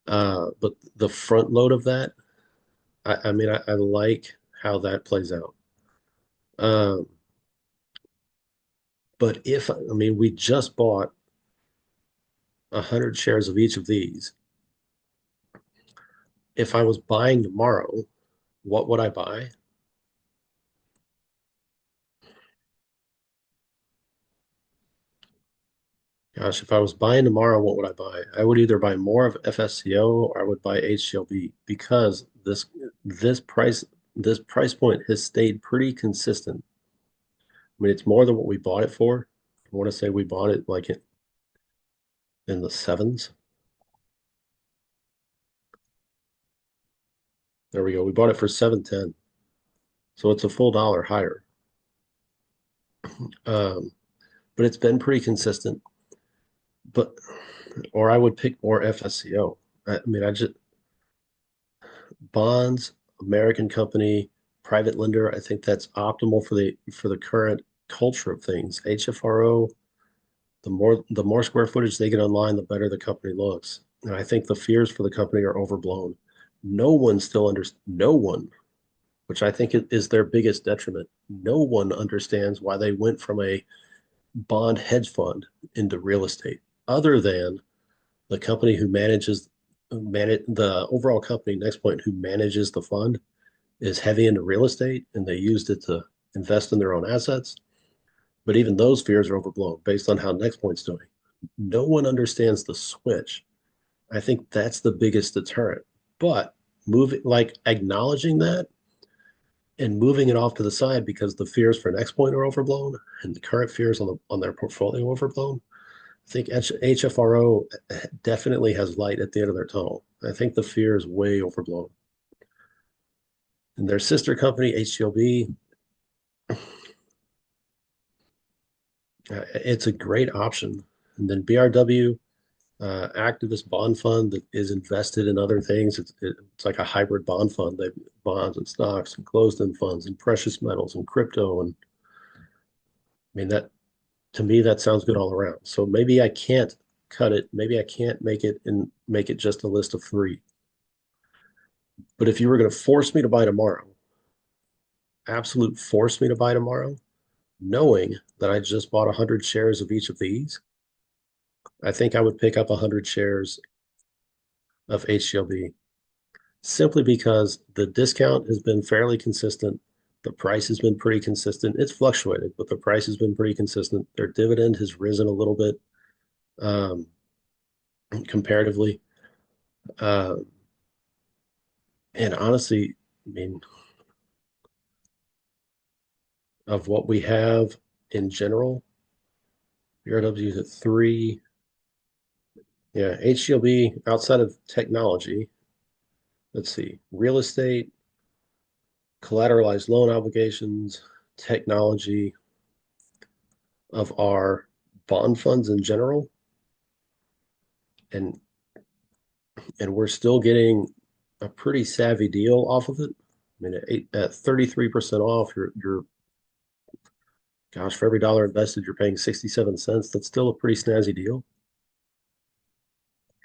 But the front load of that I mean, I like how that plays out. Um, but if, I mean, we just bought 100 shares of each of these. If I was buying tomorrow, what would I buy? Gosh, if I was buying tomorrow, what would I buy? I would either buy more of FSCO or I would buy HCLB because this price this price point has stayed pretty consistent. I mean, it's more than what we bought it for. I want to say we bought it like in the sevens. There we go. We bought it for 710. So it's a full dollar higher. Um, but it's been pretty consistent. But or I would pick more FSCO. I mean, I just bonds, American company, private lender. I think that's optimal for the current culture of things. HFRO, the more square footage they get online, the better the company looks. And I think the fears for the company are overblown. No one, which I think is their biggest detriment. No one understands why they went from a bond hedge fund into real estate, other than the company who manage the overall company, next point, who manages the fund is heavy into real estate and they used it to invest in their own assets. But even those fears are overblown based on how next point's doing. No one understands the switch. I think that's the biggest deterrent. But moving, like acknowledging that and moving it off to the side because the fears for next point are overblown and the current fears on their portfolio overblown. I think HFRO definitely has light at the end of their tunnel. I think the fear is way overblown. And their sister company, HGLB, it's a great option. And then BRW, activist bond fund that is invested in other things. It's like a hybrid bond fund. They have bonds and stocks and closed-end funds and precious metals and crypto. And I mean that to me that sounds good all around. So maybe I can't cut it. Maybe I can't make it and make it just a list of three. But if you were going to force me to buy tomorrow, absolute force me to buy tomorrow, knowing that I just bought 100 shares of each of these, I think I would pick up 100 shares of HGLB simply because the discount has been fairly consistent. The price has been pretty consistent. It's fluctuated, but the price has been pretty consistent. Their dividend has risen a little bit um, comparatively. Uh, and honestly, I mean, of what we have in general, BRW is at three. Yeah, HGLB outside of technology, let's see, real estate, collateralized loan obligations, technology of our bond funds in general, and we're still getting a pretty savvy deal off of it. I mean, at 33% off, you're gosh, for every dollar invested, you're paying 67 cents. That's still a pretty snazzy deal.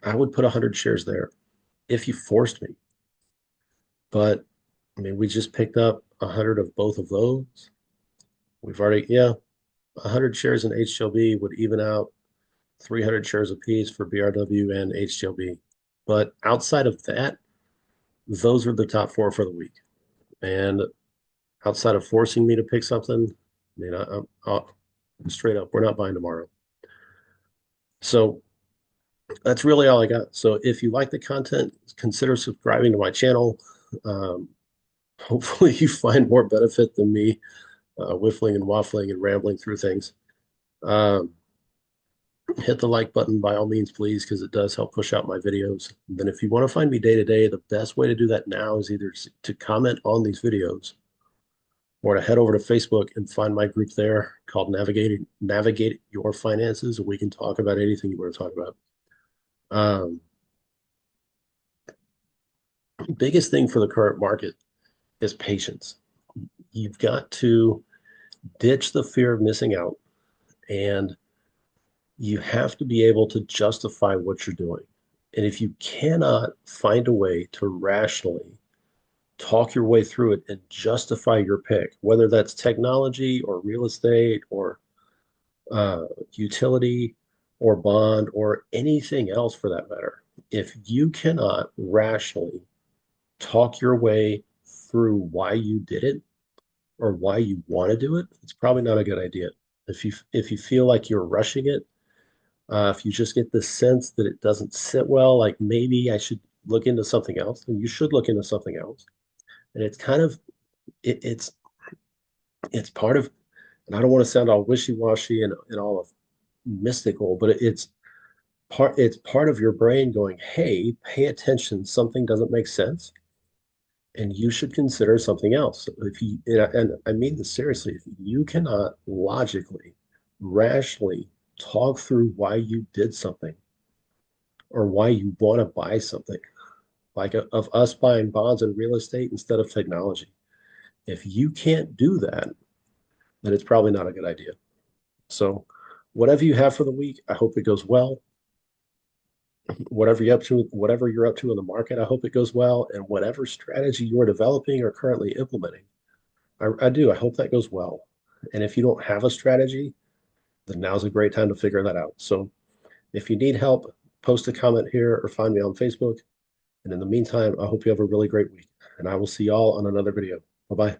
I would put 100 shares there if you forced me. But I mean, we just picked up 100 of both of those. We've already, yeah, 100 shares in HLB would even out 300 shares apiece for BRW and HLB. But outside of that, those are the top four for the week. And outside of forcing me to pick something, I mean, straight up, we're not buying tomorrow. So that's really all I got. So if you like the content, consider subscribing to my channel. Um, hopefully, you find more benefit than me whiffling and waffling and rambling through things. Um, hit the like button by all means, please, because it does help push out my videos. And then if you want to find me day to day, the best way to do that now is either to comment on these videos or to head over to Facebook and find my group there called Navigate Your Finances. And we can talk about anything you want to talk about. Biggest thing for the current market is patience. You've got to ditch the fear of missing out, and you have to be able to justify what you're doing. And if you cannot find a way to rationally talk your way through it and justify your pick, whether that's technology or real estate or utility or bond or anything else for that matter. If you cannot rationally talk your way through why you did it or why you want to do it, it's probably not a good idea. If you feel like you're rushing it, if you just get the sense that it doesn't sit well, like maybe I should look into something else, then you should look into something else. And it's kind of it, it's part of, and I don't want to sound all wishy-washy and all of mystical, but it's part of your brain going, hey, pay attention, something doesn't make sense, and you should consider something else. If you and I mean this seriously, if you cannot logically, rationally talk through why you did something or why you want to buy something, like of us buying bonds and real estate instead of technology. If you can't do that, then it's probably not a good idea. So, whatever you have for the week, I hope it goes well. Whatever you're up to in the market, I hope it goes well. And whatever strategy you're developing or currently implementing, I do. I hope that goes well. And if you don't have a strategy, then now's a great time to figure that out. So, if you need help, post a comment here or find me on Facebook. And in the meantime, I hope you have a really great week. And I will see y'all on another video. Bye bye.